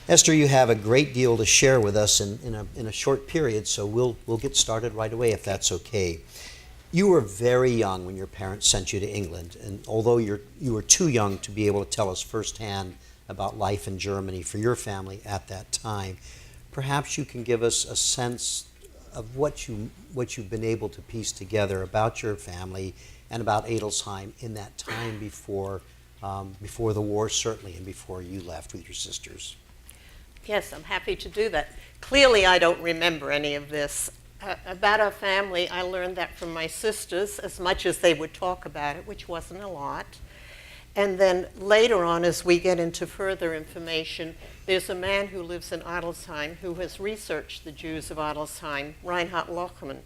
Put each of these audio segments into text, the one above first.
Esther, you have a great deal to share with us in a short period, so we'll get started right away if that's okay. You were very young when your parents sent you to England, and although you were too young to be able to tell us firsthand about life in Germany for your family at that time, perhaps you can give us a sense of what you've been able to piece together about your family and about Adelsheim in that time before the war, certainly, and before you left with your sisters. Yes, I'm happy to do that. Clearly, I don't remember any of this. About our family, I learned that from my sisters, as much as they would talk about it, which wasn't a lot. And then later on, as we get into further information, there's a man who lives in Adelsheim who has researched the Jews of Adelsheim, Reinhardt Laughlin.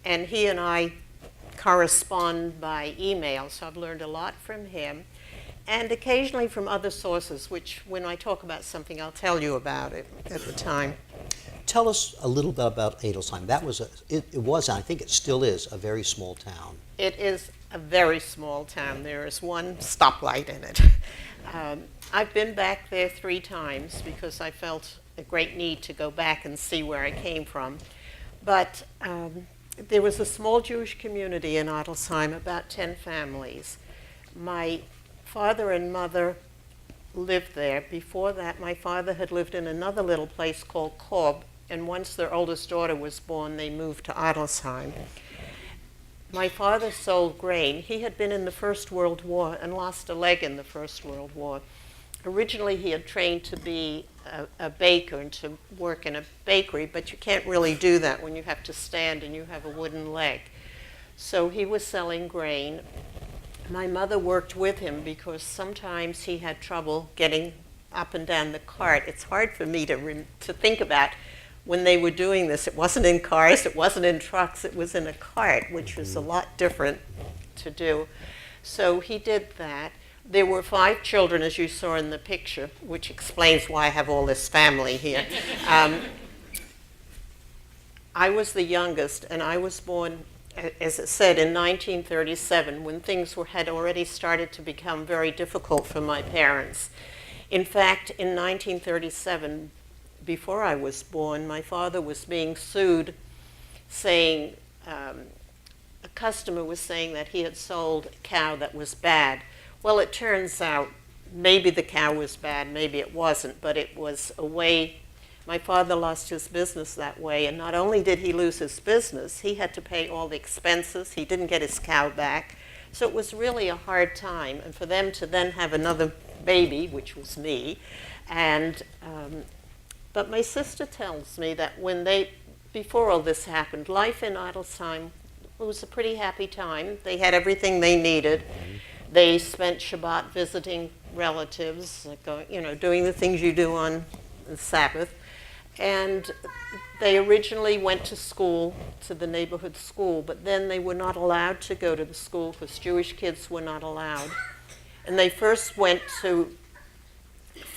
And he and I correspond by email, so I've learned a lot from him. And occasionally from other sources, which when I talk about something, I'll tell you about it at the time. Tell us a little bit about Adelsheim. It was, I think it still is, a very small town. It is a very small town. There is one stoplight in it. I've been back there 3 times because I felt a great need to go back and see where I came from. But there was a small Jewish community in Adelsheim, about 10 families. My father and mother lived there. Before that, my father had lived in another little place called Korb, and once their oldest daughter was born, they moved to Adelsheim. My father sold grain. He had been in the First World War and lost a leg in the First World War. Originally, he had trained to be a baker and to work in a bakery, but you can't really do that when you have to stand and you have a wooden leg. So he was selling grain. My mother worked with him because sometimes he had trouble getting up and down the cart. It's hard for me to think about when they were doing this. It wasn't in cars, it wasn't in trucks, it was in a cart, which was a lot different to do. So he did that. There were 5 children, as you saw in the picture, which explains why I have all this family here. I was the youngest, and I was born, as it said, in 1937, when things had already started to become very difficult for my parents. In fact, in 1937, before I was born, my father was being sued, saying, a customer was saying that he had sold a cow that was bad. Well, it turns out maybe the cow was bad, maybe it wasn't, but it was a way. My father lost his business that way, and not only did he lose his business, he had to pay all the expenses. He didn't get his cow back. So it was really a hard time, and for them to then have another baby, which was me, but my sister tells me that before all this happened, life in Adelsheim was a pretty happy time. They had everything they needed. They spent Shabbat visiting relatives, doing the things you do on the Sabbath. And they originally went to school, to the neighborhood school, but then they were not allowed to go to the school because Jewish kids were not allowed. And they first went to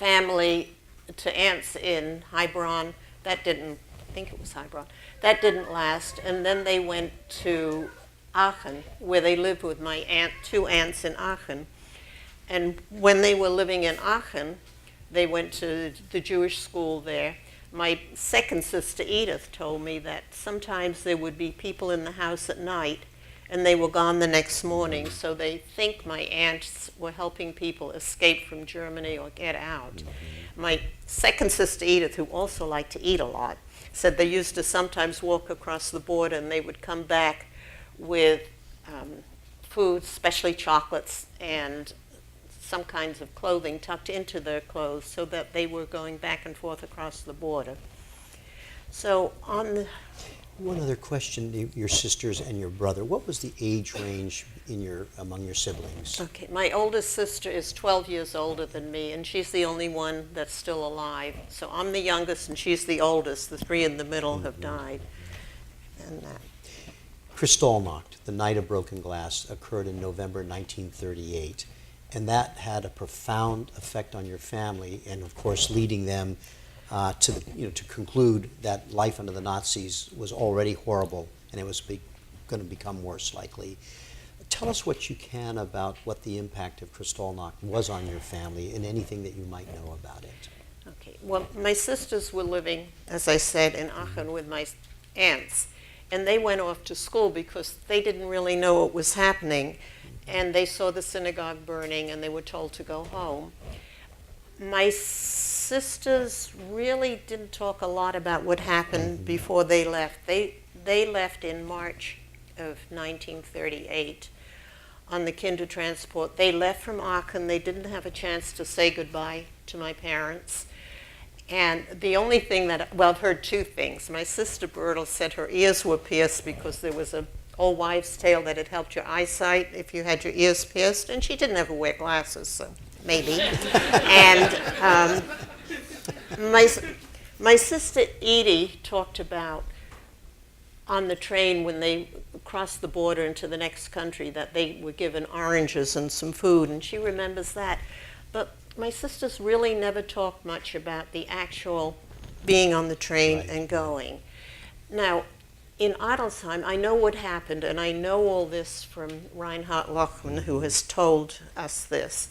aunts in Hebron. I think it was Hebron. That didn't last. And then they went to Aachen, where they lived with my 2 aunts in Aachen. And when they were living in Aachen, they went to the Jewish school there. My second sister, Edith, told me that sometimes there would be people in the house at night, and they were gone the next morning, so they think my aunts were helping people escape from Germany or get out. My second sister, Edith, who also liked to eat a lot, said they used to sometimes walk across the border, and they would come back with food, especially chocolates, and some kinds of clothing tucked into their clothes so that they were going back and forth across the border. So One other question, your sisters and your brother, what was the age range among your siblings? Okay, my oldest sister is 12 years older than me, and she's the only one that's still alive. So I'm the youngest, and she's the oldest. The 3 in the middle have died. And Kristallnacht, the Night of Broken Glass, occurred in November 1938. And that had a profound effect on your family, and of course, leading them to conclude that life under the Nazis was already horrible, and it was going to become worse, likely. Tell us what you can about what the impact of Kristallnacht was on your family, and anything that you might know about it. Okay. Well, my sisters were living, as I said, in Aachen with my aunts, and they went off to school because they didn't really know what was happening, and they saw the synagogue burning, and they were told to go home. My sisters really didn't talk a lot about what happened before they left. They left in March of 1938 on the Kindertransport. They left from Aachen. They didn't have a chance to say goodbye to my parents. And the only thing that, well, I've heard two things. My sister Bertels said her ears were pierced because there was an old wives' tale that it helped your eyesight if you had your ears pierced, and she didn't ever wear glasses, so maybe. And my sister Edie talked about on the train when they crossed the border into the next country that they were given oranges and some food, and she remembers that. But my sisters really never talked much about the actual being on the train and going. Now, in Adelsheim, I know what happened, and I know all this from Reinhardt Laughlin, who has told us this.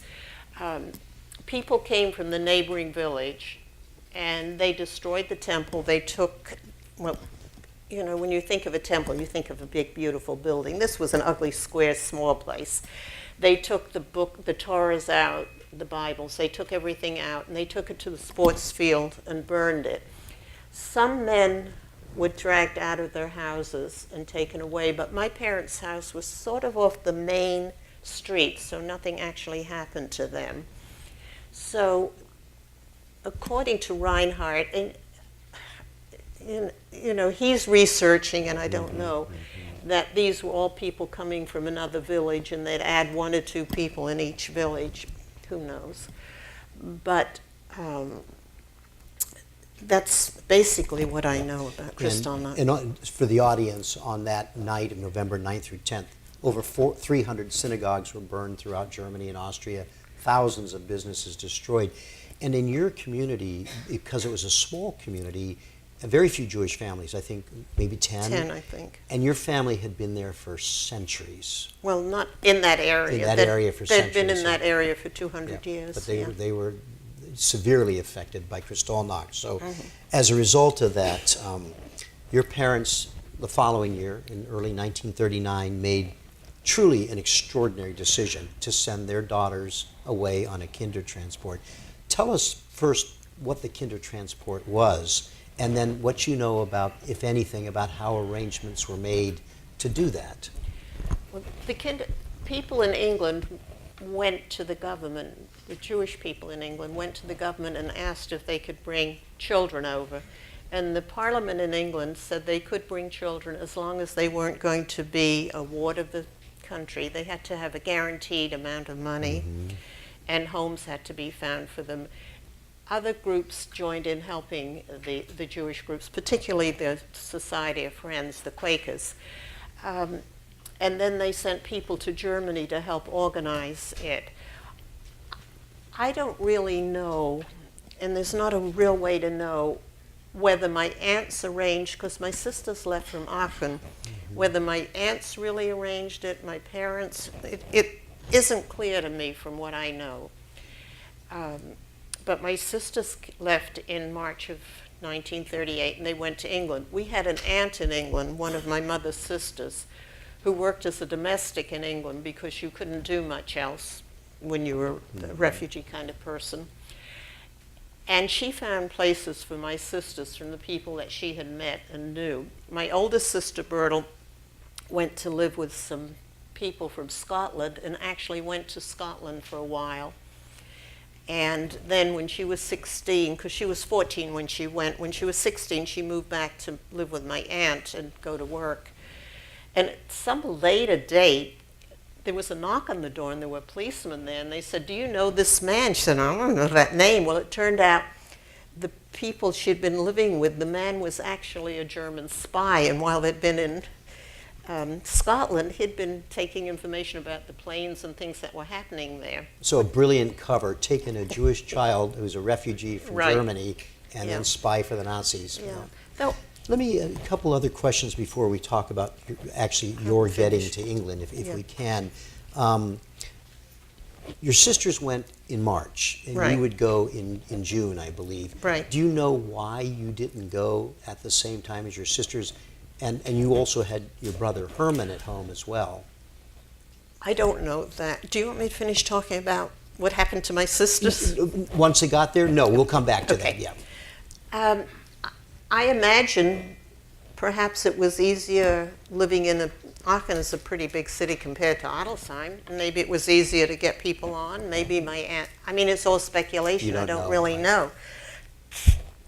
People came from the neighboring village, and they destroyed the temple. They took, well, you know, when you think of a temple, you think of a big, beautiful building. This was an ugly, square, small place. They took the book, the Torahs out, the Bibles. They took everything out, and they took it to the sports field and burned it. Some men were dragged out of their houses and taken away, but my parents' house was sort of off the main street, so nothing actually happened to them. So, according to Reinhardt, and you know, he's researching, and I don't know, that these were all people coming from another village, and they'd add 1 or 2 people in each village. Who knows? But that's basically what I know about Kristallnacht. And for the audience, on that night of November 9th through 10th, over 300 synagogues were burned throughout Germany and Austria, thousands of businesses destroyed. And in your community, because it was a small community, very few Jewish families, I think maybe 10. 10, I think. And your family had been there for centuries. Well, not in that area. In that area for centuries. They'd been in that area for 200 years. But they were severely affected by Kristallnacht. So as a result of that, your parents, the following year, in early 1939, made truly an extraordinary decision to send their daughters away on a Kindertransport. Tell us first what the Kindertransport was, and then what you know about, if anything, about how arrangements were made to do that. Well, people in England went to the government, the Jewish people in England went to the government and asked if they could bring children over. And the Parliament in England said they could bring children as long as they weren't going to be a ward of the country. They had to have a guaranteed amount of money, and homes had to be found for them. Other groups joined in helping the Jewish groups, particularly the Society of Friends, the Quakers. And then they sent people to Germany to help organize it. I don't really know, and there's not a real way to know, whether my aunts arranged, because my sisters left from Aachen, whether my aunts really arranged it, my parents, it isn't clear to me from what I know. But my sisters left in March of 1938, and they went to England. We had an aunt in England, one of my mother's sisters, who worked as a domestic in England because you couldn't do much else when you were a refugee kind of person. And she found places for my sisters from the people that she had met and knew. My oldest sister, Bertel, went to live with some people from Scotland and actually went to Scotland for a while. And then when she was 16, because she was 14 when she went, when she was 16, she moved back to live with my aunt and go to work. And at some later date, there was a knock on the door, and there were policemen there, and they said, "Do you know this man?" She said, "I don't know that name." Well, it turned out the people she'd been living with, the man was actually a German spy, and while they'd been in Scotland, he'd been taking information about the planes and things that were happening there. So a brilliant cover, taking a Jewish child who's a refugee from Germany and then spy for the Nazis. So, let me, a couple other questions before we talk about actually your getting to England, if we can. Your sisters went in March, and Right. you would go in June, I believe. Right. Do you know why you didn't go at the same time as your sisters? And you also had your brother Herman at home as well. I don't know that. Do you want me to finish talking about what happened to my sisters? Once they got there? No, we'll come back to that, Okay. yeah. I imagine perhaps it was easier living in Aachen is a pretty big city compared to Adelsheim. And maybe it was easier to get people on. Maybe my aunt, I mean, it's all speculation. You don't I don't know, really right. know.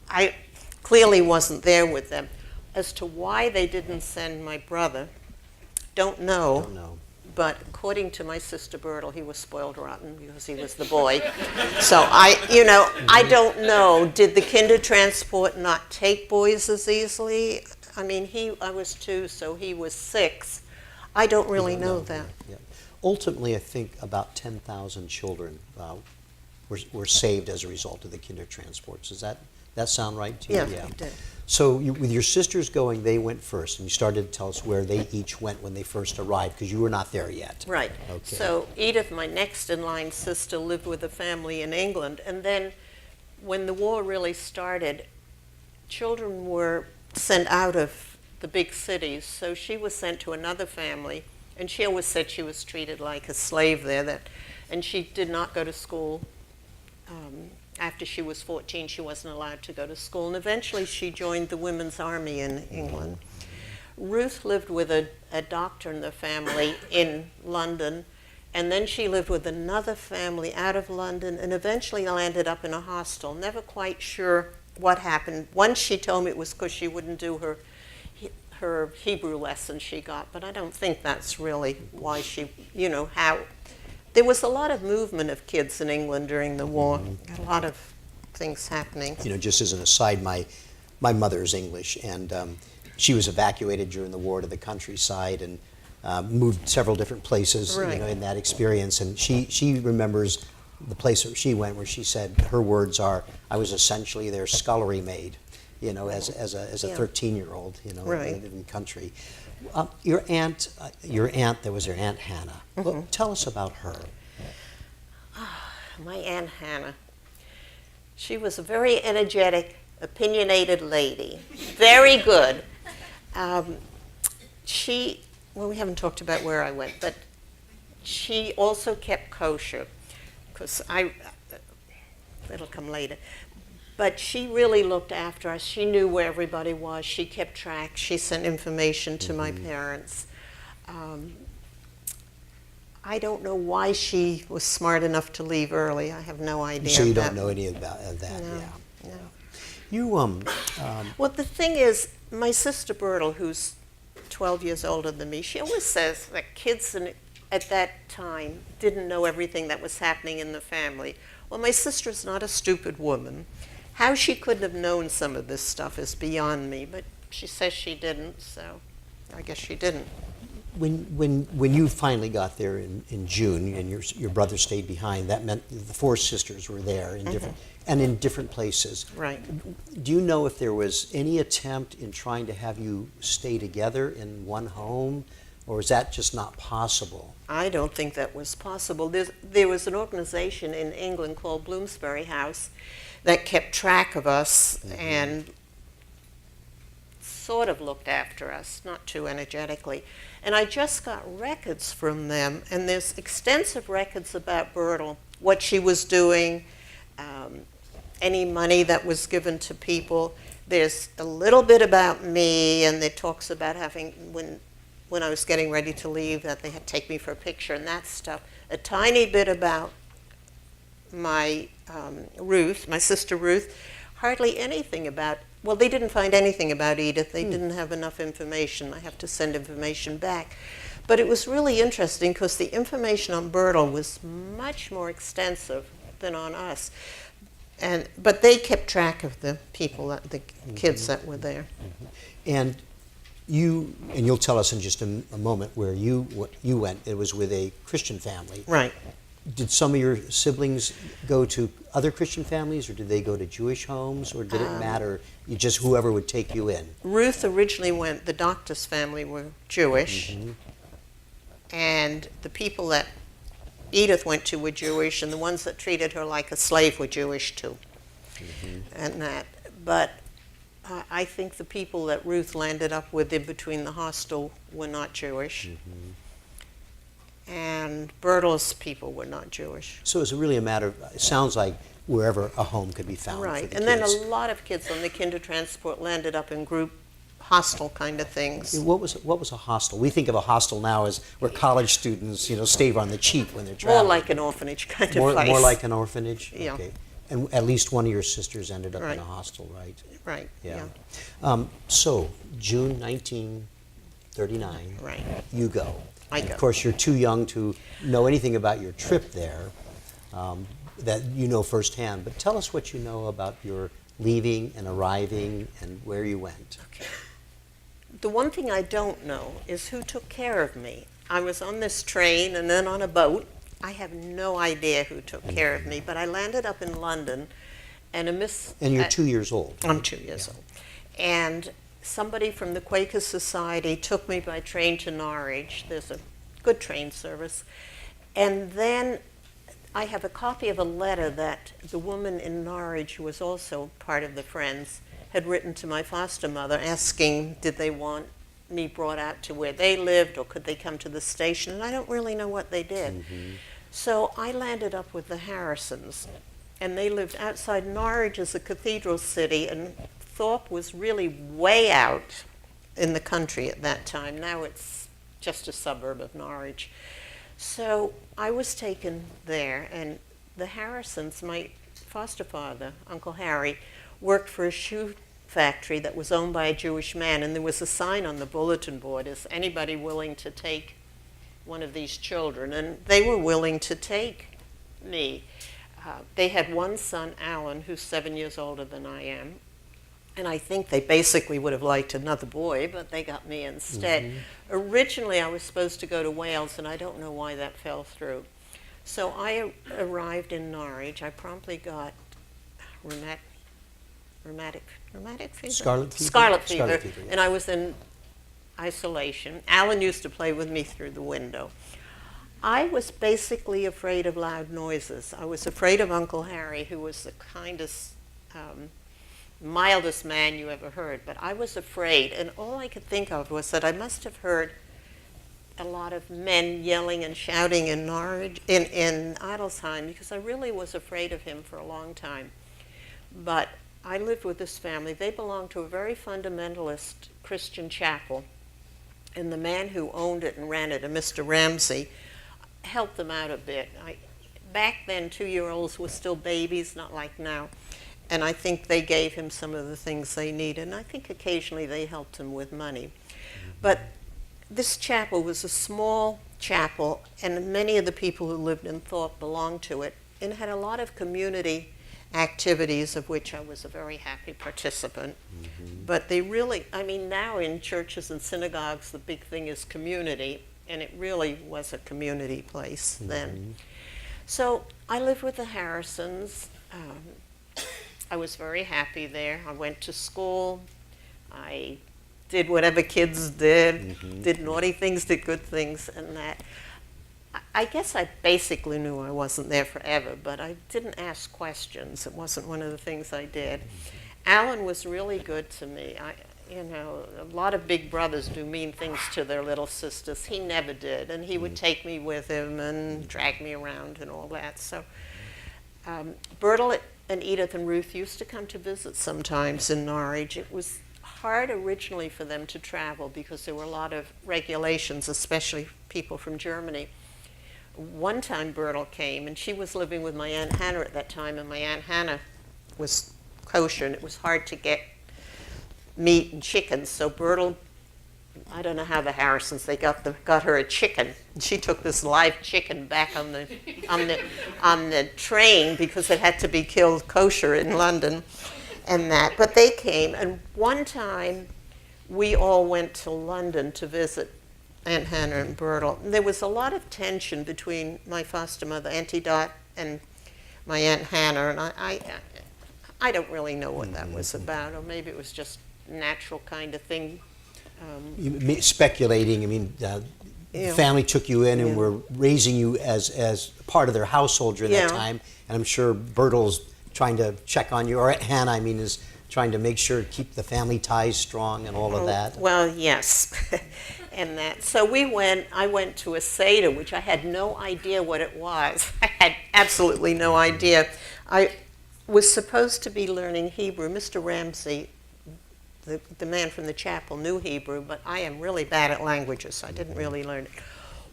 I clearly wasn't there with them. As to why they didn't send my brother, don't know. Don't know. But according to my sister Bertel, he was spoiled rotten because he was the boy. So I don't know. Did the Kindertransport not take boys as easily? I mean, I was 2, so he was 6. I don't really You know don't that. Yeah. Ultimately, I think about 10,000 children were saved as a result of the Kindertransports. Does that sound right to you? Yeah, it did. So with your sisters going, they went first, and you started to tell us where they each went when they first arrived, because you were not there yet. Right. Okay. So Edith, my next in line sister, lived with a family in England. And then when the war really started, children were sent out of the big cities. So she was sent to another family. And she always said she was treated like a slave there. And she did not go to school. After she was 14, she wasn't allowed to go to school. And eventually she joined the Women's Army in England. Ruth lived with a doctor in the family in London, and then she lived with another family out of London, and eventually landed up in a hostel. Never quite sure what happened. Once she told me it was because she wouldn't do her Hebrew lesson she got, but I don't think that's really why she, how. There was a lot of movement of kids in England during the war, a lot of things happening. Just as an aside, my mother's English, and she was evacuated during the war to the countryside and moved several different places, Right. In that experience. And she remembers the place where she went, where she said her words are, "I was essentially their scullery maid," as a Yeah. 13-year-old, Right. in the country. Your aunt, that was your Aunt Hannah. Well, tell us about her. My Aunt Hannah. She was a very energetic, opinionated lady. Very good. We haven't talked about where I went, but she also kept kosher, because it'll come later. But she really looked after us. She knew where everybody was. She kept track. She sent information to my parents. I don't know why she was smart enough to leave early. I have no idea. So you don't know any about that, No, yeah. no. You Well, the thing is, my sister Bertel, who's 12 years older than me, she always says that kids at that time didn't know everything that was happening in the family. Well, my sister's not a stupid woman. How she couldn't have known some of this stuff is beyond me, but she says she didn't, so I guess she didn't. When you finally got there in June, and your brother stayed behind, that meant the 4 sisters were there in different places. Right. Do you know if there was any attempt in trying to have you stay together in one home, or is that just not possible? I don't think that was possible. There was an organization in England called Bloomsbury House that kept track of us and sort of looked after us, not too energetically. And I just got records from them, and there's extensive records about Bertel, what she was doing, any money that was given to people. There's a little bit about me, and it talks about having, when I was getting ready to leave, that they had to take me for a picture and that stuff. A tiny bit about my Ruth, my sister Ruth. Hardly anything about, well, they didn't find anything about Edith. They didn't have enough information. I have to send information back. But it was really interesting because the information on Bertel was much more extensive than on us. But they kept track of the people, the kids that were there. And you'll tell us in just a moment where you went. It was with a Christian family. Right. Did some of your siblings go to other Christian families, or did they go to Jewish homes, or did it matter? You just whoever would take you in. Ruth originally went, the doctor's family were Jewish, and the people that Edith went to were Jewish, and the ones that treated her like a slave were Jewish too. And that. But I think the people that Ruth landed up with in between the hostel were not Jewish. And Bertels people were not Jewish. So it's really a matter of, it sounds like wherever a home could be found for the Right. kids. And then a lot of kids on the Kindertransport landed up in group hostel kind of things. What was a hostel? We think of a hostel now as where college students, stay on the cheap when they're More traveling. like an orphanage kind of More place. like an orphanage? Yeah. Okay. And at least one of your sisters ended up in Right. a hostel, right? Right. Yeah. Yeah. So, June 1939, Right. you go. I And go. of course, you're too young to know anything about your trip there, that you know firsthand. But tell us what you know about your leaving and arriving and where you went. The one thing I don't know is who took care of me. I was on this train and then on a boat. I have no idea who took care of me, but I landed up in London, and And you're 2 years old. I'm 2 years old. And somebody from the Quaker Society took me by train to Norwich. There's a good train service. And then I have a copy of a letter that the woman in Norwich, who was also part of the Friends, had written to my foster mother asking, did they want me brought out to where they lived, or could they come to the station? And I don't really know what they did. So I landed up with the Harrisons, and they lived outside Norwich as a cathedral city, and Thorpe was really way out in the country at that time. Now it's just a suburb of Norwich. So I was taken there, and the Harrisons, my foster father, Uncle Harry, worked for a shoe factory that was owned by a Jewish man, and there was a sign on the bulletin board, is anybody willing to take one of these children? And they were willing to take me. They had one son, Alan, who's 7 years older than I am, and I think they basically would have liked another boy, but they got me instead. Originally I was supposed to go to Wales, and I don't know why that fell through. So I arrived in Norwich. I promptly got rheumatic fever? Scarlet fever? Scarlet fever. Scarlet fever, yeah. And I was in isolation. Alan used to play with me through the window. I was basically afraid of loud noises. I was afraid of Uncle Harry, who was the kindest, mildest man you ever heard. But I was afraid, and all I could think of was that I must have heard a lot of men yelling and shouting in Norwich, in Adelsheim, because I really was afraid of him for a long time. But I lived with this family. They belonged to a very fundamentalist Christian chapel, and the man who owned it and ran it, a Mr. Ramsey, helped them out a bit. Back then, 2-year-olds were still babies, not like now, and I think they gave him some of the things they needed, and I think occasionally they helped him with money. But this chapel was a small chapel, and many of the people who lived in Thorpe belonged to it, and had a lot of community activities of which I was a very happy participant. But they really, now in churches and synagogues, the big thing is community, and it really was a community place then. So I lived with the Harrisons. I was very happy there. I went to school. I did whatever kids did, did naughty things, did good things, and that. I guess I basically knew I wasn't there forever, but I didn't ask questions. It wasn't one of the things I did. Alan was really good to me. A lot of big brothers do mean things to their little sisters. He never did, and he would take me with him and drag me around and all that. So Bertel and Edith and Ruth used to come to visit sometimes in Norwich. It was hard originally for them to travel because there were a lot of regulations, especially people from Germany. One time Bertel came, and she was living with my Aunt Hannah at that time, and my Aunt Hannah was kosher, and it was hard to get meat and chicken. So Bertel, I don't know how the Harrisons, they got her a chicken. She took this live chicken back on the train because it had to be killed kosher in London, and that. But they came, and one time we all went to London to visit Aunt Hannah and Bertel. There was a lot of tension between my foster mother, Auntie Dot, and my Aunt Hannah, and I don't really know what that was about, or maybe it was just a natural kind of thing. Speculating, Yeah. family took you in and Yeah. were raising you as part of their household during that Yeah. time. And I'm sure Bertels trying to check on you, or Hannah, I mean, is trying to make sure to keep the family ties strong and all of that. Well, yes. And that. So I went to a Seder, which I had no idea what it was. I had absolutely no idea. I was supposed to be learning Hebrew. Mr. Ramsey, the man from the chapel, knew Hebrew, but I am really bad at languages, so I didn't really learn it.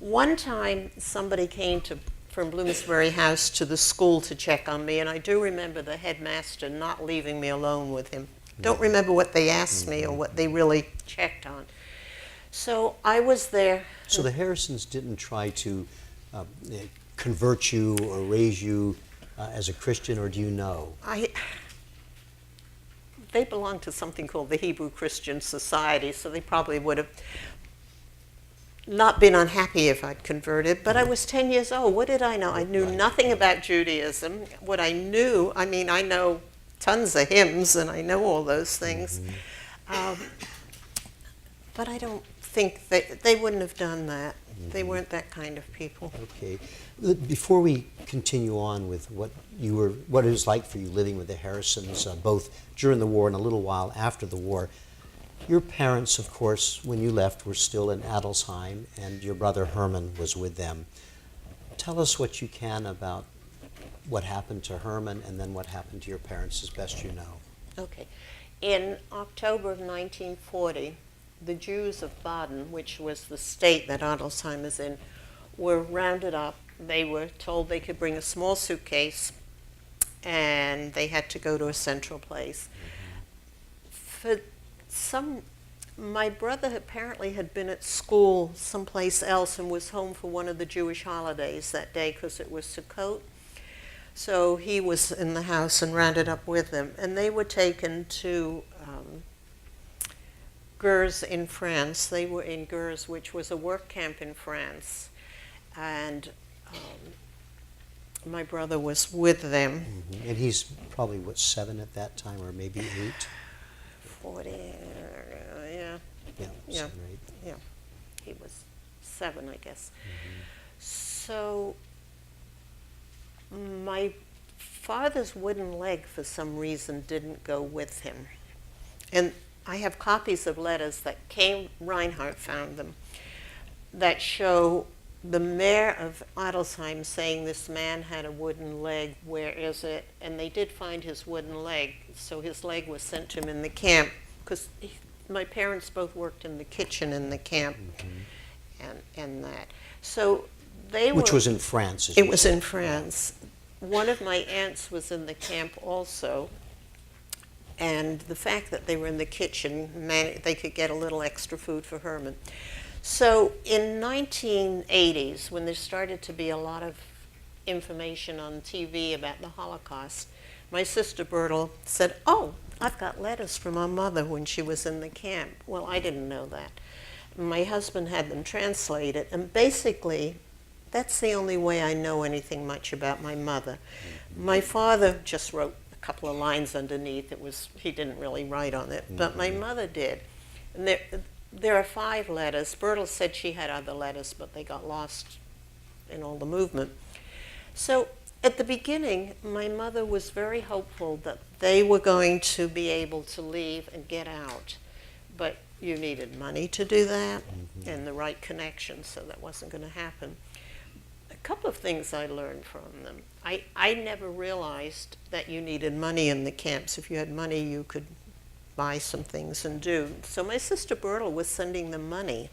One time, somebody came from Bloomsbury House to the school to check on me, and I do remember the headmaster not leaving me alone with him. Don't remember what they asked me or what they really checked on. So I was there. So the Harrisons didn't try to convert you or raise you as a Christian, or do you know? They belonged to something called the Hebrew Christian Society, so they probably would have not been unhappy if I'd converted, but I was 10 years old. What did I know? I knew nothing about Judaism. What I knew, I mean, I know tons of hymns and I know all those things, but I don't think they wouldn't have done that. They weren't that kind of people. Okay. Before we continue on with what it was like for you living with the Harrisons, both during the war and a little while after the war, your parents, of course, when you left, were still in Adelsheim, and your brother Herman was with them. Tell us what you can about what happened to Herman and then what happened to your parents, as best you know. Okay. In October of 1940, the Jews of Baden, which was the state that Adelsheim is in, were rounded up. They were told they could bring a small suitcase, and they had to go to a central place. My brother apparently had been at school someplace else and was home for one of the Jewish holidays that day because it was Sukkot. So he was in the house and rounded up with them, and they were taken to Gurs in France. They were in Gurs, which was a work camp in France, and my brother was with them. Mm-hmm. And he's probably, 7 at that time, or maybe 8? 40, yeah. Yeah, Yeah. 7 or 8. Yeah, he was 7, I guess. So my father's wooden leg, for some reason, didn't go with him. And I have copies of letters that Reinhardt found them, that show the mayor of Adelsheim saying this man had a wooden leg, where is it? And they did find his wooden leg, so his leg was sent to him in the camp, because my parents both worked in the kitchen in the camp, and that. So Which was in France, as It you was said. in France. One of my aunts was in the camp also, and the fact that they were in the kitchen, they could get a little extra food for Herman. So in 1980s, when there started to be a lot of information on TV about the Holocaust, my sister Bertel said, "Oh, I've got letters from our mother when she was in the camp." Well, I didn't know that. My husband had them translated, and basically, that's the only way I know anything much about my mother. My father just wrote a couple of lines underneath. He didn't really write on it, but my mother did. And there are 5 letters. Bertel said she had other letters, but they got lost in all the movement. So at the beginning, my mother was very hopeful that they were going to be able to leave and get out. But you needed money to do that and the right connections, so that wasn't going to happen. A couple of things I learned from them. I never realized that you needed money in the camps. If you had money, you could buy some things and do. So my sister Bertel was sending them money,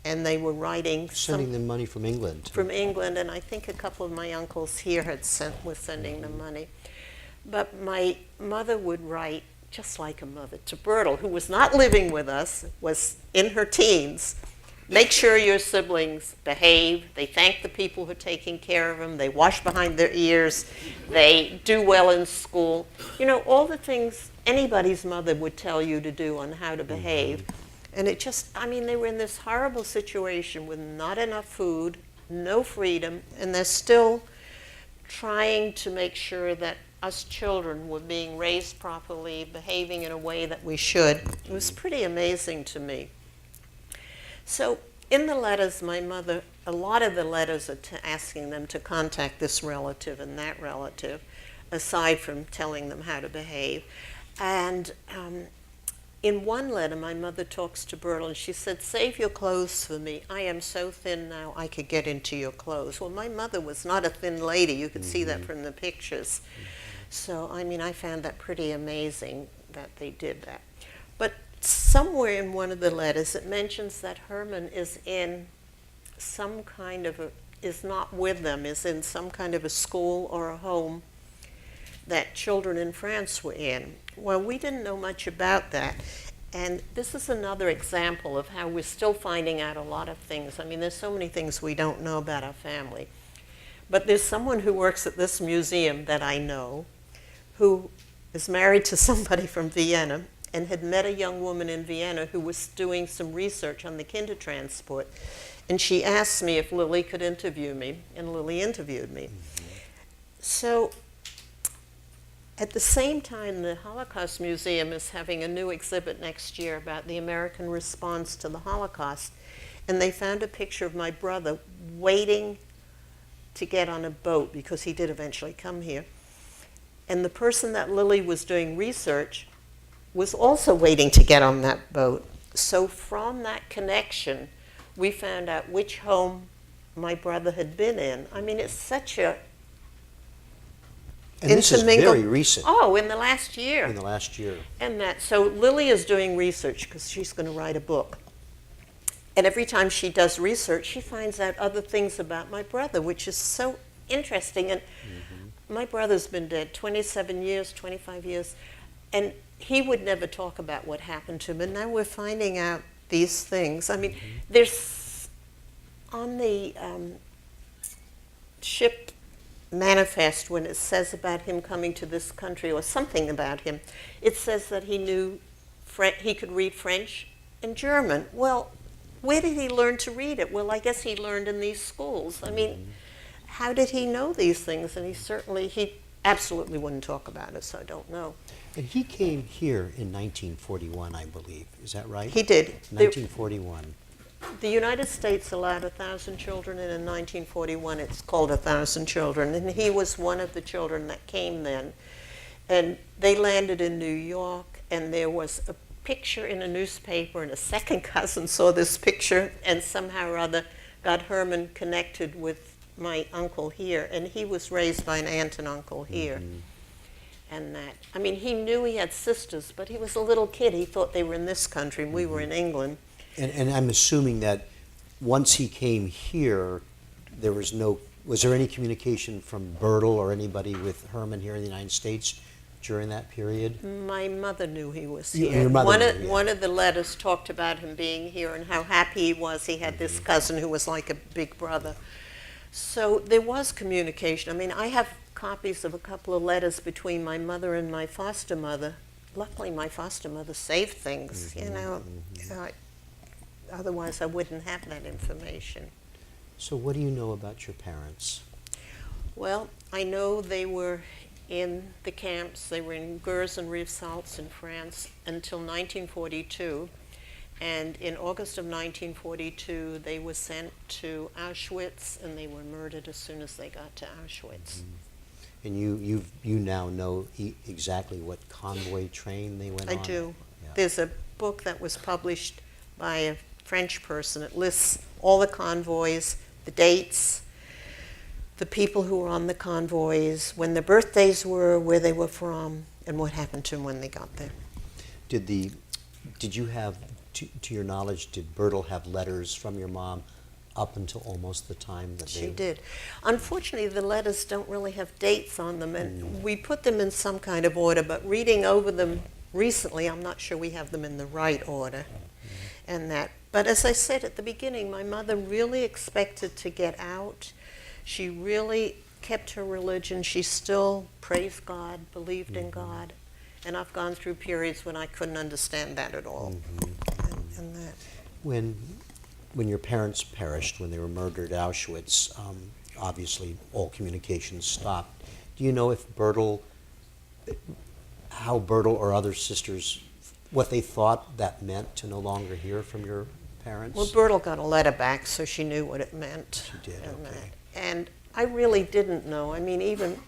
and they were writing Sending them money from England. from England, and I think a couple of my uncles here was sending them money. But my mother would write, just like a mother, to Bertel, who was not living with us, was in her teens. Make sure your siblings behave. They thank the people who are taking care of them. They wash behind their ears. They do well in school. You know, all the things anybody's mother would tell you to do on how to behave. And they were in this horrible situation with not enough food, no freedom, and they're still trying to make sure that us children were being raised properly, behaving in a way that we should. It was pretty amazing to me. So In the letters, my mother, a lot of the letters are asking them to contact this relative and that relative, aside from telling them how to behave. And in one letter, my mother talks to Bertel, and she said, "Save your clothes for me. I am so thin now, I could get into your clothes." Well, my mother was not a thin lady. You could see that from the pictures. So, I mean, I found that pretty amazing that they did that. But somewhere in one of the letters, it mentions that Herman is in some kind of is not with them, is in some kind of a school or a home that children in France were in. Well, we didn't know much about that. And this is another example of how we're still finding out a lot of things. I mean, there's so many things we don't know about our family. But there's someone who works at this museum that I know who is married to somebody from Vienna and had met a young woman in Vienna who was doing some research on the Kindertransport. And she asked me if Lily could interview me, and Lily interviewed me. So at the same time, the Holocaust Museum is having a new exhibit next year about the American response to the Holocaust. And they found a picture of my brother waiting to get on a boat, because he did eventually come here. And the person that Lily was doing research was also waiting to get on that boat. So from that connection, we found out which home my brother had been in. I mean, it's such a And this is intermingled- very recent. Oh, in the last year. In the last year. And that, so Lily is doing research because she's going to write a book. And every time she does research, she finds out other things about my brother, which is so interesting. And my brother's been dead 27 years, 25 years, and he would never talk about what happened to him. And now we're finding out these things. I mean, there's on the ship manifest, when it says about him coming to this country or something about him, it says that he knew he could read French and German. Well, where did he learn to read it? Well, I guess he learned in these schools. I mean, how did he know these things? And he absolutely wouldn't talk about it, so I don't know. And he came here in 1941, I believe. Is that right? He did. 1941. The United States allowed 1,000 children, and in 1941 it's called 1,000 children. And he was one of the children that came then. And they landed in New York, and there was a picture in a newspaper, and a second cousin saw this picture and somehow or other got Herman connected with my uncle here. And he was raised by an aunt and uncle here. And that, I mean, he knew he had sisters, but he was a little kid. He thought they were in this country, and we were in England. And I'm assuming that once he came here, there was there any communication from Bertel or anybody with Herman here in the United States during that period? My mother knew he was Your here. mother knew, yeah. One of the letters talked about him being here and how happy he was. He had this cousin who was like a big brother. So there was communication. I mean, I have copies of a couple of letters between my mother and my foster mother. Luckily, my foster mother saved things, you know. Otherwise, I wouldn't have that information. So what do you know about your parents? Well, I know they were in the camps. They were in Gurs and Rivesaltes in France until 1942. And in August of 1942, they were sent to Auschwitz, and they were murdered as soon as they got to Auschwitz. And you now know exactly what convoy train they went on? I do. Yeah. There's a book that was published by a French person. It lists all the convoys, the dates, the people who were on the convoys, when their birthdays were, where they were from, and what happened to them when they got there. Did you have, to your knowledge, did Bertel have letters from your mom up until almost the time that She did. Unfortunately, the letters don't really have dates on them, and we put them in some kind of order, but reading over them recently, I'm not sure we have them in the right order. And that. But as I said at the beginning, my mother really expected to get out. She really kept her religion. She still praised God, believed in God. And I've gone through periods when I couldn't understand that at all. And that. When your parents perished, when they were murdered at Auschwitz, obviously all communications stopped. Do you know if how Bertel or other sisters, what they thought that meant to no longer hear from your parents? Well, Bertel got a letter back, so she knew what it meant. She did, and okay. And I really didn't know. I mean, even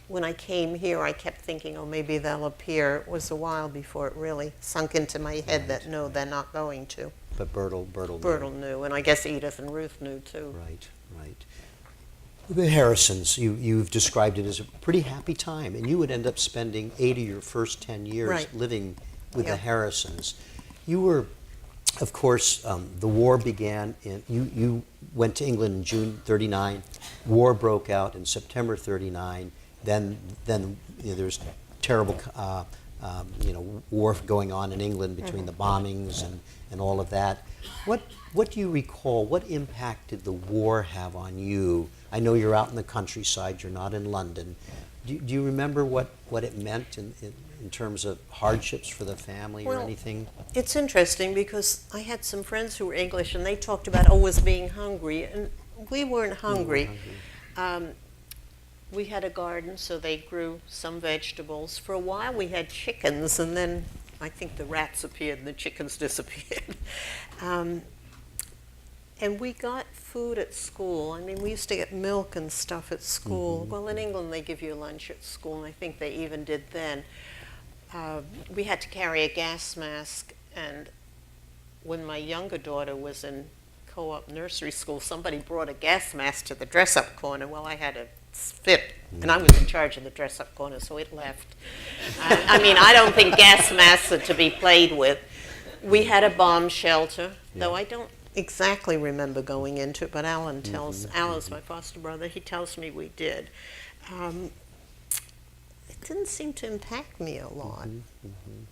when I came here, I kept thinking, oh, maybe they'll appear. It was a while before it really sunk into my head that, no, they're not going to. But Bertel Knew, and I guess Edith and Ruth knew, too. Right, right. The Harrisons, you've described it as a pretty happy time, and you would end up spending 8 of your first 10 years Right. living with the Yeah. Harrisons. You were, of course, the war began, you went to England in June 39, war broke out in September 39, then there was terrible war going on in England between the bombings and all of that. What do you recall? What impact did the war have on you? I know you're out in the countryside, you're not in London. Do you remember what it meant in terms of hardships for the family or anything? It's interesting because I had some friends who were English and they talked about always being hungry, and we weren't hungry. We had a garden, so they grew some vegetables. For a while we had chickens, and then I think the rats appeared and the chickens disappeared. And we got food at school. I mean, we used to get milk and stuff at school. Mm-hmm. Well, in England they give you lunch at school, and I think they even did then. We had to carry a gas mask, and when my younger daughter was in co-op nursery school, somebody brought a gas mask to the dress-up corner. Well, I had a fit, and I was in charge of the dress-up corner, so it left. I mean, I don't think gas masks are to be played with. We had a bomb shelter, though I don't exactly remember going into it, but Alan tells, Alan's my foster brother, he tells me we did. It didn't seem to impact me a lot.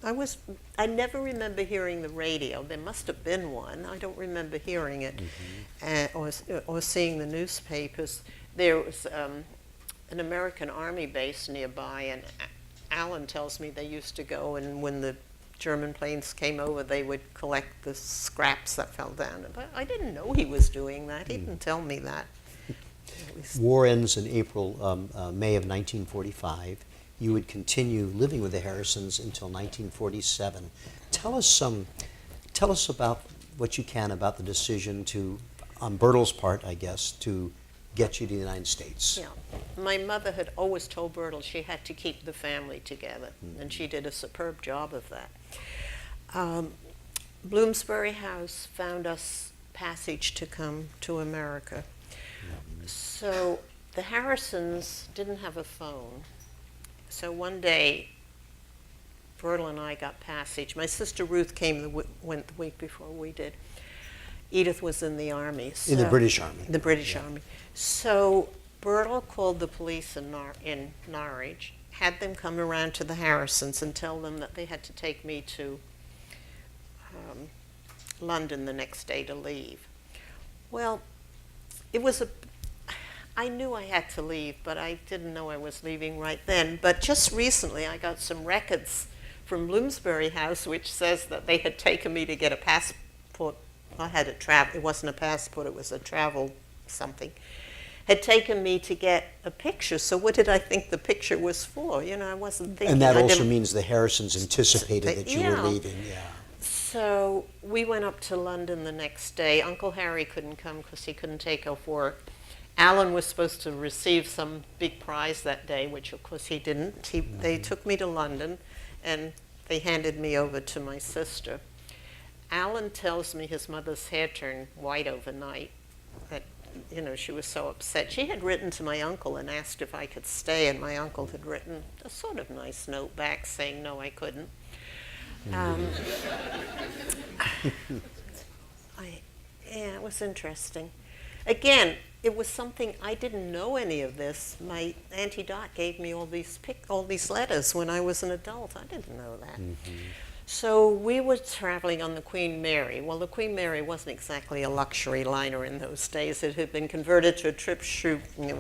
I never remember hearing the radio. There must have been one. I don't remember hearing it or seeing the newspapers. There was an American Army base nearby, and Alan tells me they used to go, and when the German planes came over, they would collect the scraps that fell down. But I didn't know he was doing that. He didn't tell me that. War ends in May of 1945. You would continue living with the Harrisons until 1947. Tell us about what you can about the decision to, on Bertel's part, I guess, to get you to the United States. Yeah. My mother had always told Bertel she had to keep the family together, and she did a superb job of that. Bloomsbury House found us passage to come to America. So the Harrisons didn't have a phone. So one day, Bertel and I got passage. My sister Ruth went the week before we did. Edith was in the army. In the British Army. The British Army. So Bertel called the police in Norwich, had them come around to the Harrisons and tell them that they had to take me to London the next day to leave. Well, I knew I had to leave, but I didn't know I was leaving right then. But just recently I got some records from Bloomsbury House which says that they had taken me to get a passport. I had a travel, it wasn't a passport, it was a travel something. Had taken me to get a picture. So what did I think the picture was for? You know, I wasn't thinking. And that also means the Harrisons anticipated that you were leaving. Yeah. So we went up to London the next day. Uncle Harry couldn't come because he couldn't take off work. Alan was supposed to receive some big prize that day, which of course he didn't. They took me to London and they handed me over to my sister. Alan tells me his mother's hair turned white overnight, that, you know, she was so upset. She had written to my uncle and asked if I could stay, and my uncle had written a sort of nice note back saying no, I couldn't. Yeah, it was interesting. Again, it was something, I didn't know any of this. My Auntie Dot gave me all these letters when I was an adult. I didn't know that. So we were traveling on the Queen Mary. Well, the Queen Mary wasn't exactly a luxury liner in those days. It had been converted to a troop ship, and it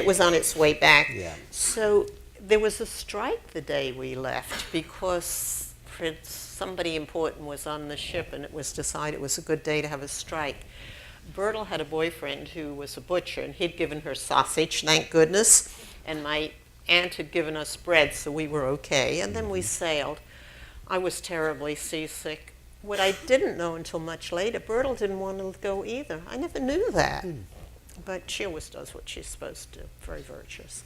was on its way back. Yeah. So there was a strike the day we left because somebody important was on the ship, and it was decided it was a good day to have a strike. Bertel had a boyfriend who was a butcher, and he'd given her sausage, thank goodness, and my aunt had given us bread, so we were okay. And then we sailed. I was terribly seasick. what I didn't know until much later, Bertel didn't want to go either. I never knew that. But she always does what she's supposed to, very virtuous.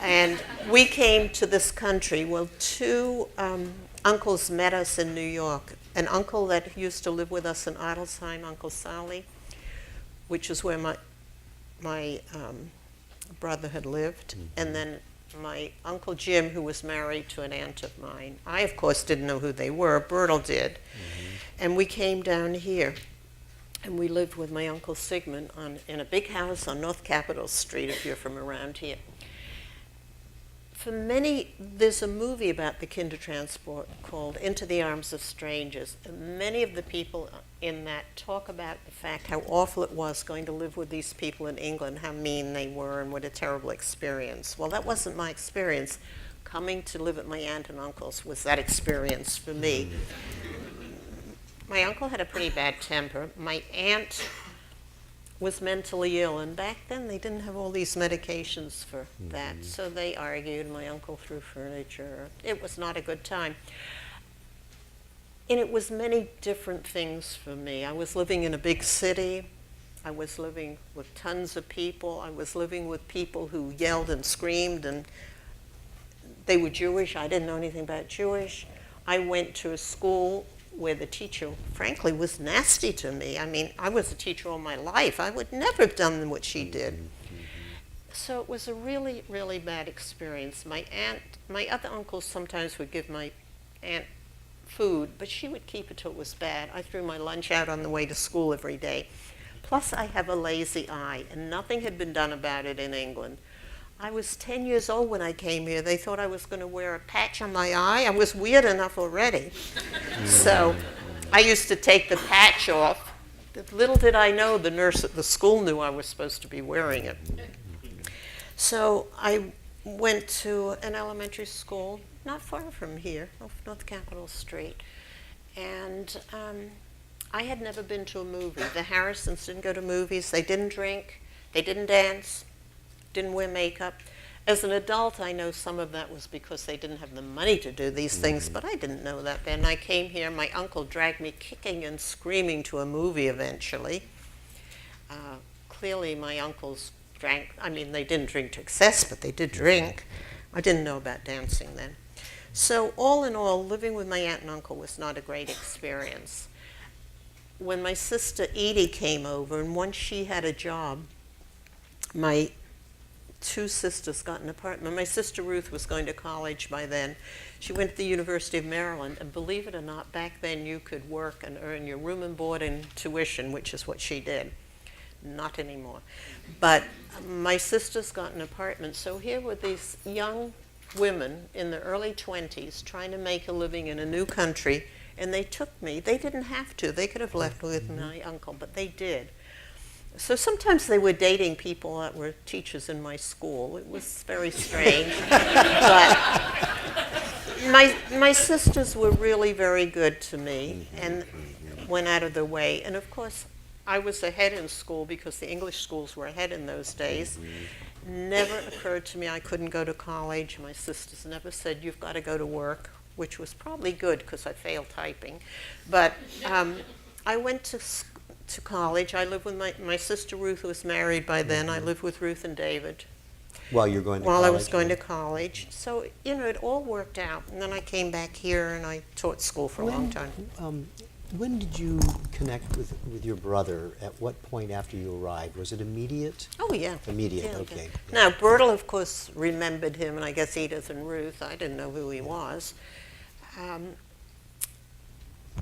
And we came to this country, well, two uncles met us in New York. An uncle that used to live with us in Adelsheim, Uncle Sally, which is where my brother had lived, and then my Uncle Jim, who was married to an aunt of mine. I, of course, didn't know who they were. Bertel did. And we came down here. And we lived with my Uncle Sigmund in a big house on North Capitol Street, if you're from around here. There's a movie about the Kindertransport called Into the Arms of Strangers. And many of the people in that talk about the fact how awful it was going to live with these people in England, how mean they were, and what a terrible experience. Well, that wasn't my experience. Coming to live at my aunt and uncle's was that experience for me. My uncle had a pretty bad temper. My aunt was mentally ill, and back then they didn't have all these medications for that, so they argued. My uncle threw furniture. It was not a good time. And it was many different things for me. I was living in a big city. I was living with tons of people. I was living with people who yelled and screamed, and they were Jewish. I didn't know anything about Jewish. I went to a school where the teacher, frankly, was nasty to me. I mean, I was a teacher all my life. I would never have done what she did. So it was a really, really bad experience. My other uncles sometimes would give my aunt food, but she would keep it till it was bad. I threw my lunch out on the way to school every day. Plus, I have a lazy eye, and nothing had been done about it in England. I was 10 years old when I came here. They thought I was going to wear a patch on my eye. I was weird enough already. So I used to take the patch off. Little did I know the nurse at the school knew I was supposed to be wearing it. So I went to an elementary school not far from here, off North Capitol Street. And I had never been to a movie. The Harrisons didn't go to movies. They didn't drink. They didn't dance. Didn't wear makeup. As an adult, I know some of that was because they didn't have the money to do these things, but I didn't know that then. I came here, my uncle dragged me kicking and screaming to a movie eventually. Clearly, my uncles drank, I mean, they didn't drink to excess, but they did drink. I didn't know about dancing then. So all in all, living with my aunt and uncle was not a great experience. When my sister Edie came over, and once she had a job, my two sisters got an apartment. My sister Ruth was going to college by then. She went to the University of Maryland, and believe it or not, back then you could work and earn your room and board and tuition, which is what she did. Not anymore. But my sisters got an apartment, so here were these young women in their early 20s trying to make a living in a new country, and they took me. They didn't have to. They could have left with my uncle, but they did. So sometimes they were dating people that were teachers in my school. It was very strange. But my sisters were really very good to me and went out of their way. And of course, I was ahead in school because the English schools were ahead in those days. Never occurred to me I couldn't go to college. My sisters never said, you've got to go to work, which was probably good because I failed typing. But I went to college. I lived with my sister Ruth, who was married by then. I lived with Ruth and David. While you're going to college? While I was going to college. So, you know, it all worked out. And then I came back here and I taught school for a long time. When did you connect with your brother? At what point after you arrived? Was it immediate? Oh, yeah. Immediate, Yeah, okay. Yeah. Now, Bertel, of course, remembered him, and I guess Edith and Ruth. I didn't know who he was.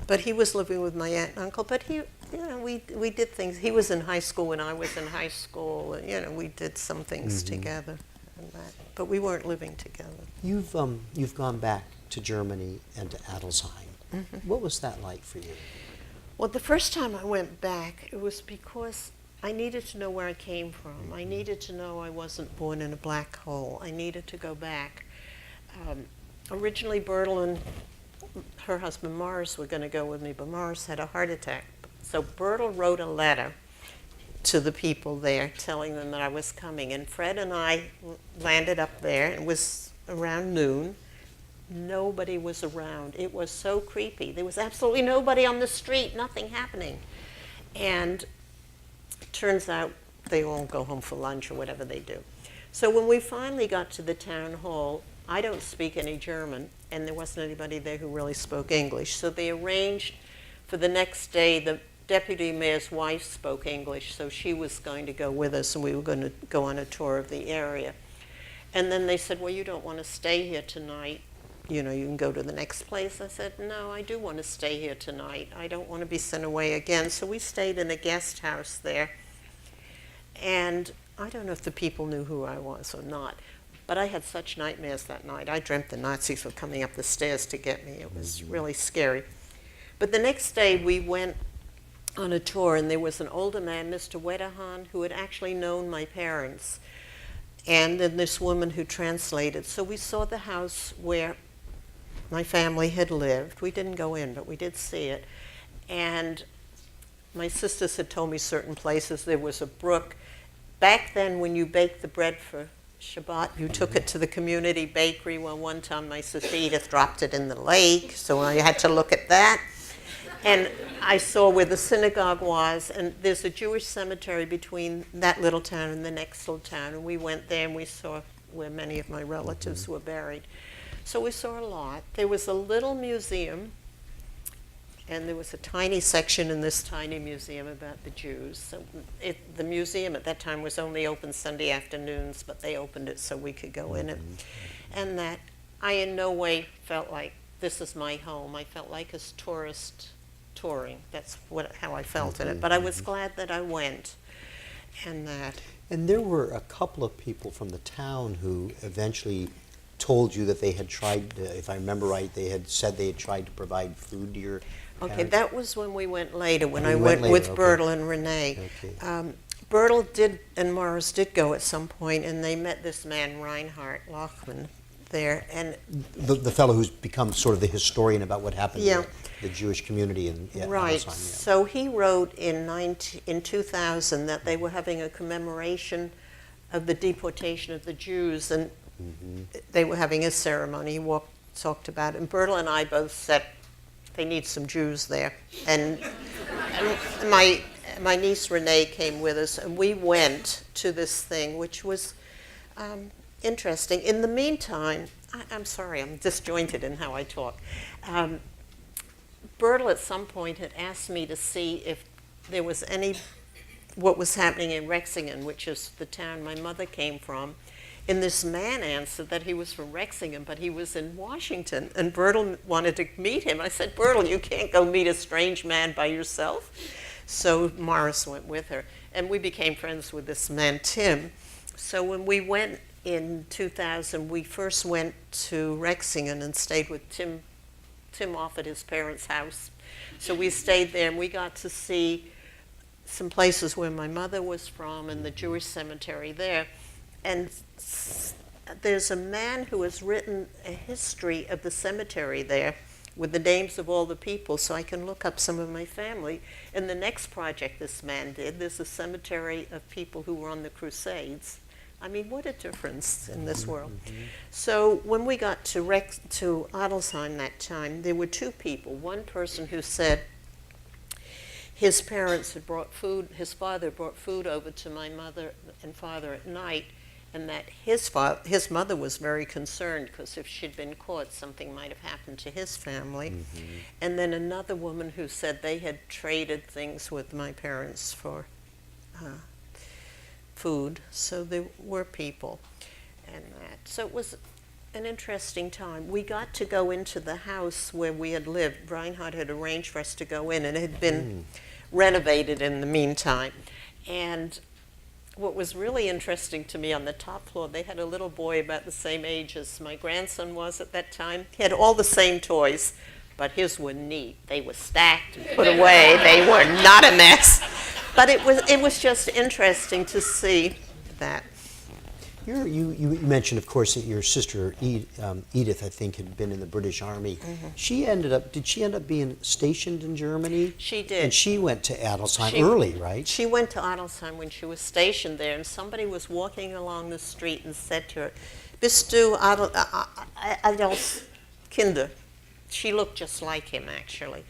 But he was living with my aunt and uncle. But he, you know, we did things. He was in high school when I was in high school. And, you know, we did some things together, and that. But we weren't living together. You've gone back to Germany and to Adelsheim. What was that like for you? Well, the first time I went back, it was because I needed to know where I came from. I needed to know I wasn't born in a black hole. I needed to go back. Originally, Bertel and her husband Morris were going to go with me, but Morris had a heart attack. So Bertel wrote a letter to the people there telling them that I was coming. And Fred and I landed up there. It was around noon. nobody was around. It was so creepy. There was absolutely nobody on the street, nothing happening. And turns out they all go home for lunch or whatever they do. So when we finally got to the town hall, I don't speak any German, and there wasn't anybody there who really spoke English. So they arranged for the next day. The deputy mayor's wife spoke English, so she was going to go with us, and we were going to go on a tour of the area. And then they said, well, you don't want to stay here tonight. You know, you can go to the next place. I said, no, I do want to stay here tonight. I don't want to be sent away again. So we stayed in a guest house there. And I don't know if the people knew who I was or not, but I had such nightmares that night. I dreamt the Nazis were coming up the stairs to get me. It was really scary. But the next day we went on a tour, and there was an older man, Mr. Wedderhahn, who had actually known my parents, and then this woman who translated. So we saw the house where my family had lived. We didn't go in, but we did see it. And my sisters had told me certain places. There was a brook. Back then, when you baked the bread for Shabbat, you took it to the community bakery. Well, one time my sister Edith dropped it in the lake, so I had to look at that. And I saw where the synagogue was, and there's a Jewish cemetery between that little town and the next little town. And we went there, and we saw where many of my relatives were buried. So we saw a lot. There was a little museum, and there was a tiny section in this tiny museum about the Jews. So the museum at that time was only open Sunday afternoons, but they opened it so we could go in it. And that I in no way felt like this is my home. I felt like a tourist touring. That's how I felt in it. But I was glad that I went. And there were a couple of people from the town who eventually told you that they had tried, if I remember right, they had said they had tried to provide food to your Okay, parents? that was when we went later, when I went went with later, okay. Bertel and Renee. Okay. Bertel and Morris did go at some point, and they met this man, Reinhardt, Laughlin, there. And The fellow who's become sort of the historian about what happened Yeah. to the Jewish community in right, Adelsheim, so he wrote in 2000 that they were having a commemoration of the deportation of the Jews, and they were having a ceremony. He talked about it, and Bertel and I both said, they need some Jews there. And my niece Renee came with us, and we went to this thing, which was interesting. In the meantime, I'm sorry, I'm disjointed in how I talk. Bertel at some point had asked me to see if there was what was happening in Rexingen, which is the town my mother came from. And this man answered that he was from Rexingen, but he was in Washington, and Bertel wanted to meet him. I said, Bertel, you can't go meet a strange man by yourself. So Morris went with her, and we became friends with this man, Tim. So when we went in 2000, we first went to Rexingen and stayed with Tim. Tim offered his parents' house. So we stayed there, and we got to see some places where my mother was from and the Jewish cemetery there. And there's a man who has written a history of the cemetery there with the names of all the people, so I can look up some of my family. In the next project this man did, there's a cemetery of people who were on the Crusades. I mean, what a difference in this world. So when we got to Adelsheim that time, there were two people. One person who said his parents had brought food, his father brought food over to my mother and father at night, and that his mother was very concerned because if she'd been caught, something might have happened to his family. And then another woman who said they had traded things with my parents for food. So there were people and that. So it was an interesting time. We got to go into the house where we had lived. Reinhardt had arranged for us to go in, and it had been renovated in the meantime. And what was really interesting to me, on the top floor, they had a little boy about the same age as my grandson was at that time. He had all the same toys, but his were neat. They were stacked and put away. They were not a mess. But it was just interesting to see that. You mentioned, of course, that your sister Edith, I think, had been in the British Army. Did she end up being stationed in Germany? She did. And she went to Adelsheim early, right? She went to Adelsheim when she was stationed there, and somebody was walking along the street and said to her, "Bist du kinder. She looked just like him, actually.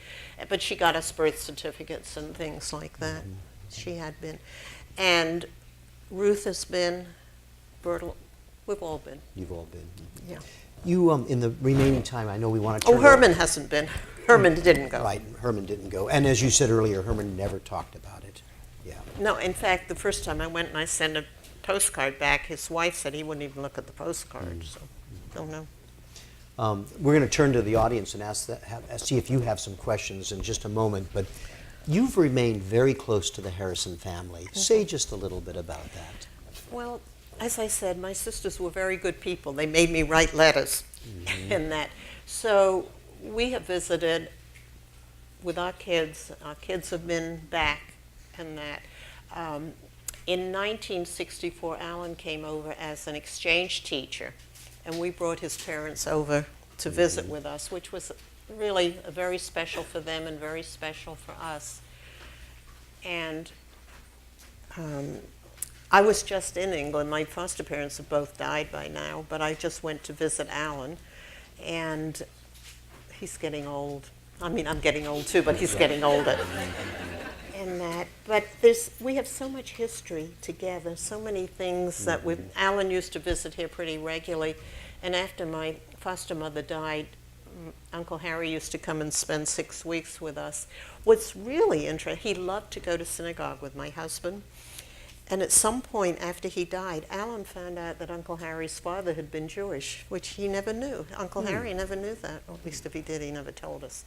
But she got us birth certificates and things like that. She had been. And Ruth has been, Bertel, we've all been. You've all been. Yeah. You, in the remaining time, I know we want to turn... Oh, Herman hasn't been. Herman didn't go. Right, Herman didn't go. And as you said earlier, Herman never talked about it. Yeah. No, in fact, the first time I went and I sent a postcard back, his wife said he wouldn't even look at the postcard, so don't know. We're going to turn to the audience and see if you have some questions in just a moment, but you've remained very close to the Harrison family. Say just a little bit about that. Well, as I said, my sisters were very good people. They made me write letters and that. So we have visited with our kids. Our kids have been back and that. In 1964, Alan came over as an exchange teacher, and we brought his parents over to visit with us, which was really very special for them and very special for us. And I was just in England. My foster parents have both died by now, but I just went to visit Alan, and he's getting old. I mean, I'm getting old too, but he's getting older. And that, but we have so much history together, so many things that Alan used to visit here pretty regularly, and after my foster mother died, Uncle Harry used to come and spend 6 weeks with us. What's really interesting, he loved to go to synagogue with my husband, and at some point after he died, Alan found out that Uncle Harry's father had been Jewish, which he never knew. Uncle Harry never knew that, or at least if he did, he never told us.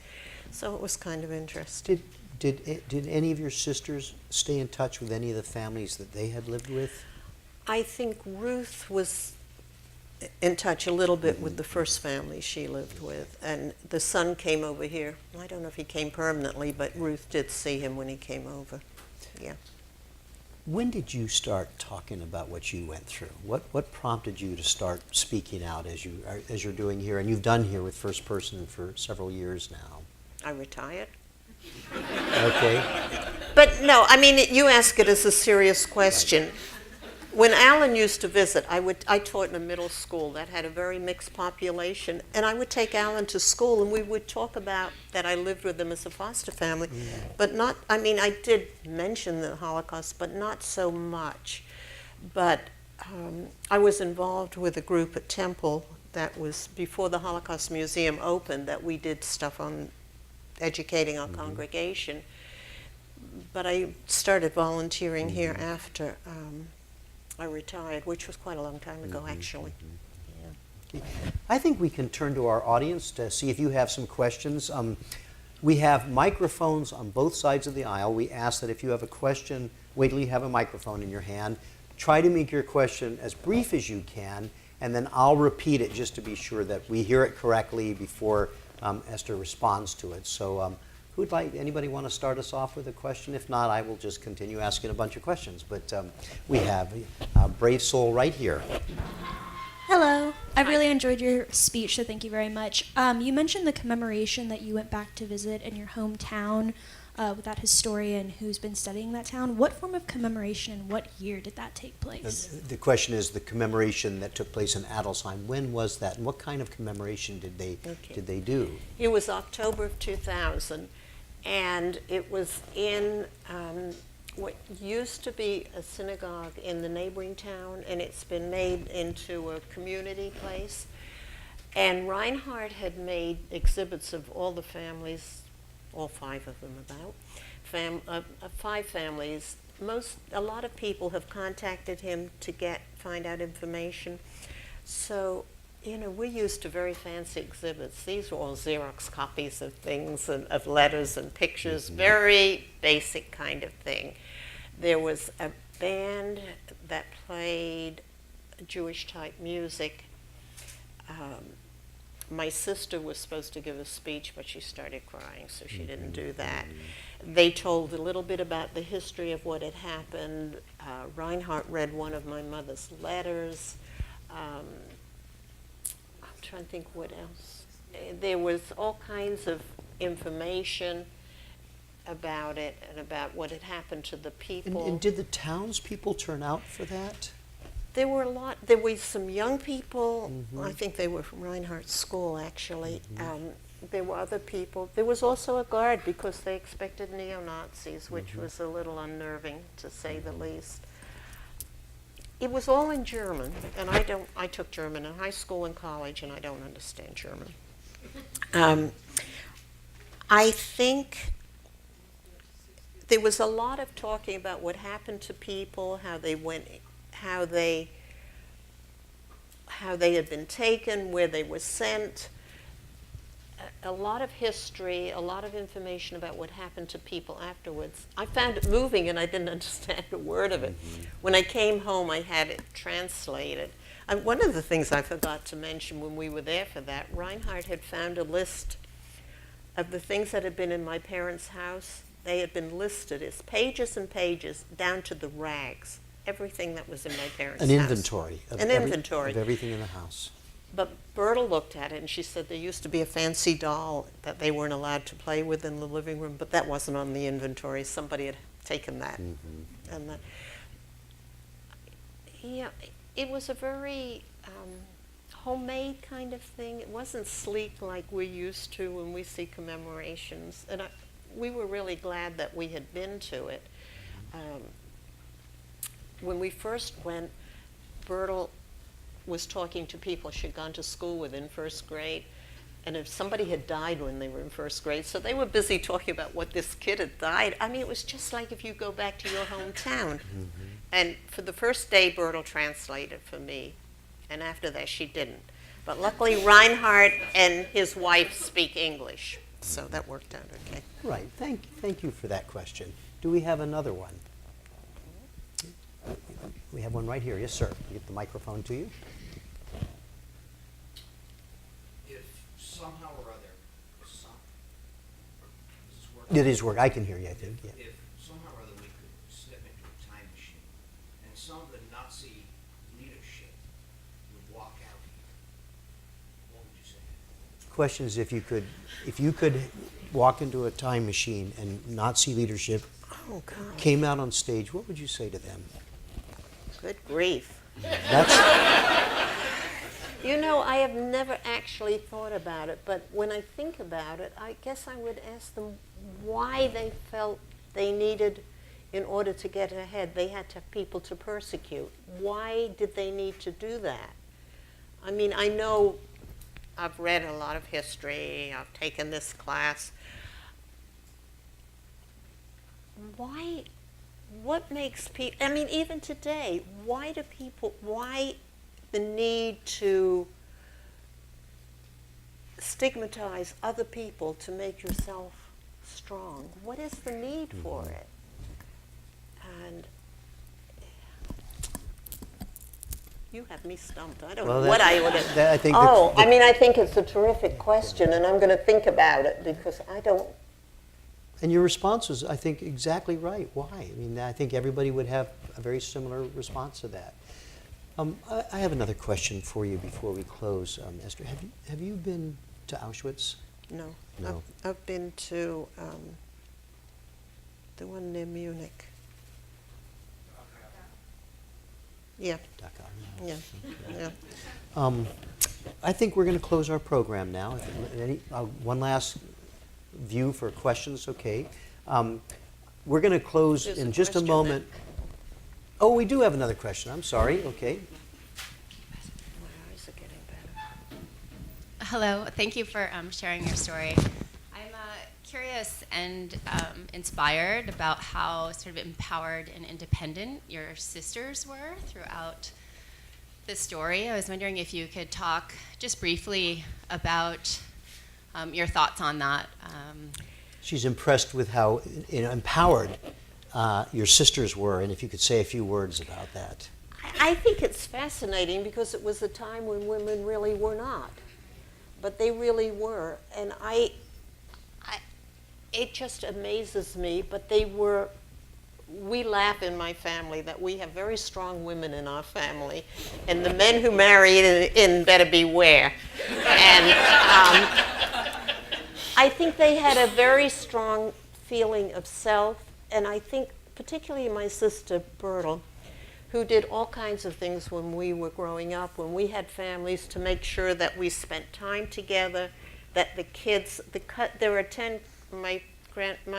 So it was kind of interesting. Did any of your sisters stay in touch with any of the families that they had lived with? I think Ruth was in touch a little bit with the first family she lived with, and the son came over here. I don't know if he came permanently, but Ruth did see him when he came over. Yeah. When did you start talking about what you went through? What prompted you to start speaking out as you're doing here, and you've done here with First Person for several years now? I retired. Okay. But no, I mean, you ask it as a serious question. Right. When Alan used to visit, I taught in a middle school that had a very mixed population, and I would take Alan to school, and we would talk about that I lived with him as a foster family, but not, I mean, I did mention the Holocaust, but not so much. But I was involved with a group at Temple that was before the Holocaust Museum opened, that we did stuff on educating our congregation. But I started volunteering here after I retired, which was quite a long time ago, actually. Yeah. I think we can turn to our audience to see if you have some questions. We have microphones on both sides of the aisle. We ask that if you have a question, wait till you have a microphone in your hand. Try to make your question as brief as you can, and then I'll repeat it just to be sure that we hear it correctly before Esther responds to it. So anybody want to start us off with a question? If not, I will just continue asking a bunch of questions. But we have a brave soul right here. Hello. I really enjoyed your speech, so thank you very much. You mentioned the commemoration that you went back to visit in your hometown with that historian who's been studying that town. What form of commemoration and what year did that take place? The question is the commemoration that took place in Adelsheim. When was that, and what kind of commemoration did they do? It was October of 2000, and it was in what used to be a synagogue in the neighboring town, and it's been made into a community place. And Reinhardt had made exhibits of all the families, all 5 of them about, 5 families. A lot of people have contacted him to find out information. So, you know, we're used to very fancy exhibits. These are all Xerox copies of things, and of letters and pictures, very basic kind of thing. There was a band that played Jewish type music. My sister was supposed to give a speech, but she started crying, so she didn't do that. They told a little bit about the history of what had happened. Reinhardt read one of my mother's letters. I'm trying to think what else. There was all kinds of information about it and about what had happened to the people. And did the townspeople turn out for that? There were there were some young people. I think they were from Reinhardt's school, actually. There were other people. There was also a guard because they expected neo-Nazis, which was a little unnerving, to say the least. It was all in German, and I took German in high school and college, and I don't understand German. I think there was a lot of talking about what happened to people, how they had been taken, where they were sent. A lot of history, a lot of information about what happened to people afterwards. I found it moving, and I didn't understand a word of it. When I came home, I had it translated. And one of the things I forgot to mention when we were there for that, Reinhardt had found a list of the things that had been in my parents' house. They had been listed as pages and pages down to the rags, everything that was in my parents' An house. inventory. Of everything in the house. But Bertel looked at it, and she said there used to be a fancy doll that they weren't allowed to play with in the living room, but that wasn't on the inventory. Somebody had taken that. And yeah, it was a very homemade kind of thing. It wasn't sleek like we're used to when we see commemorations. And we were really glad that we had been to it. When we first went, Bertel was talking to people she'd gone to school with in first grade, and if somebody had died when they were in first grade, so they were busy talking about what this kid had died. I mean, it was just like if you go back to your hometown. And for the first day, Bertel translated for me, and after that she didn't. But luckily, Reinhardt and his wife speak English, so that worked out okay. Right. Thank you for that question. Do we have another one? We have one right here. Yes, sir. I'll get the microphone to you. If somehow or other, does this work? It is work. I can hear you, I think. Yeah. If somehow or other we could step into a time machine and some of the Nazi leadership would walk out here, what would you say? Question is if you could walk into a time machine and Nazi leadership came out on stage, what would you say to them? Good grief. That's You know, I have never actually thought about it, but when I think about it, I guess I would ask them why they felt they needed, in order to get ahead, they had to have people to persecute. Why did they need to do that? I mean, I know I've read a lot of history, I've taken this class. Why? What makes people, I mean, even today, why the need to stigmatize other people to make yourself strong? What is the need for it? And you have me stumped. I don't know what I would have. I think I think it's a terrific question, and I'm going to think about it because I don't. And your response was, I think, exactly right. Why? I mean, I think everybody would have a very similar response to that. I have another question for you before we close, Esther. Have you been to Auschwitz? No. No. I've been to the one near Munich. Yeah. Dachau. Yeah. I think we're going to close our program now. One last view for questions, okay. We're going to close There's in a just a question moment. Oh, we do have another question. I'm sorry. Okay. My eyes are getting better. Hello, thank you for sharing your story. I'm curious and inspired about how sort of empowered and independent your sisters were throughout the story. I was wondering if you could talk just briefly about your thoughts on that. She's impressed with how empowered your sisters were, and if you could say a few words about that. I think it's fascinating because it was a time when women really were not, but they really were, and it just amazes me. But we laugh in my family that we have very strong women in our family, and the men who marry in better beware. And I think they had a very strong feeling of self, and I think particularly my sister Bertel, who did all kinds of things when we were growing up, when we had families, to make sure that we spent time together, that the kids, there are 10, my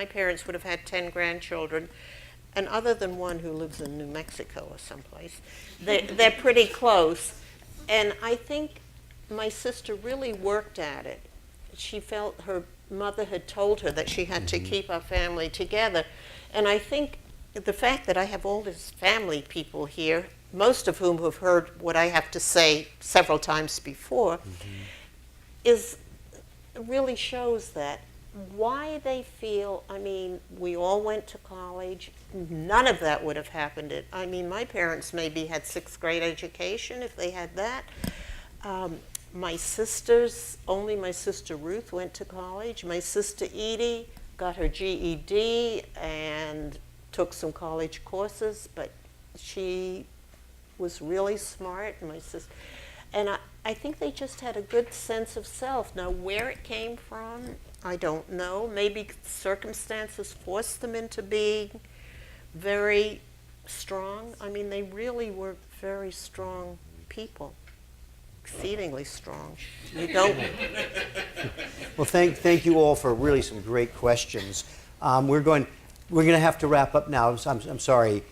parents would have had 10 grandchildren, and other than one who lives in New Mexico or someplace, they're pretty close. And I think my sister really worked at it. She felt her mother had told her that she had to keep our family together. And I think the fact that I have all these family people here, most of whom have heard what I have to say several times before, really shows that why they feel, I mean, we all went to college. None of that would have happened. I mean, my parents maybe had 6th grade education if they had that. My sisters, only my sister Ruth went to college. My sister Edie got her GED and took some college courses, but she was really smart, my sister. And I think they just had a good sense of self. Now, where it came from, I don't know. Maybe circumstances forced them into being very strong. I mean, they really were very strong people, exceedingly strong. You don't. Well, thank you all for really some great questions. We're going to have to wrap up now. I'm sorry.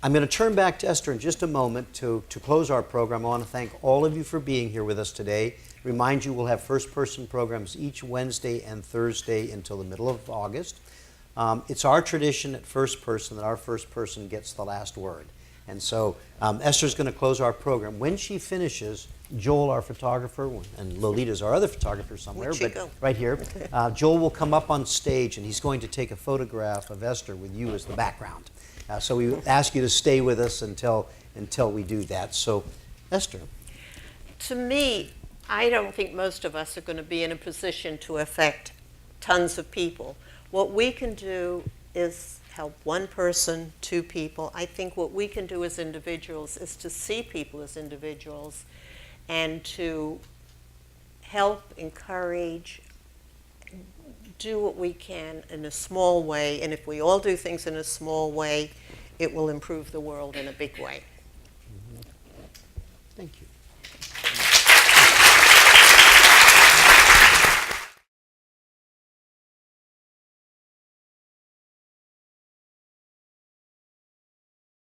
I'm going to turn back to Esther in just a moment to close our program. I want to thank all of you for being here with us today. Remind you, we'll have first-person programs each Wednesday and Thursday until the middle of August. It's our tradition at First Person that our first person gets the last word. And so Esther's going to close our program. When she finishes, Joel, our photographer, and Lolita's our other photographer somewhere, Where'd she but go? right here, Joel will come up on stage and he's going to take a photograph of Esther with you as the background. So we ask you to stay with us until we do that. So, Esther. To me, I don't think most of us are going to be in a position to affect tons of people. What we can do is help one person, 2 people. I think what we can do as individuals is to see people as individuals and to help, encourage, do what we can in a small way. And if we all do things in a small way, it will improve the world in a big way. Thank you.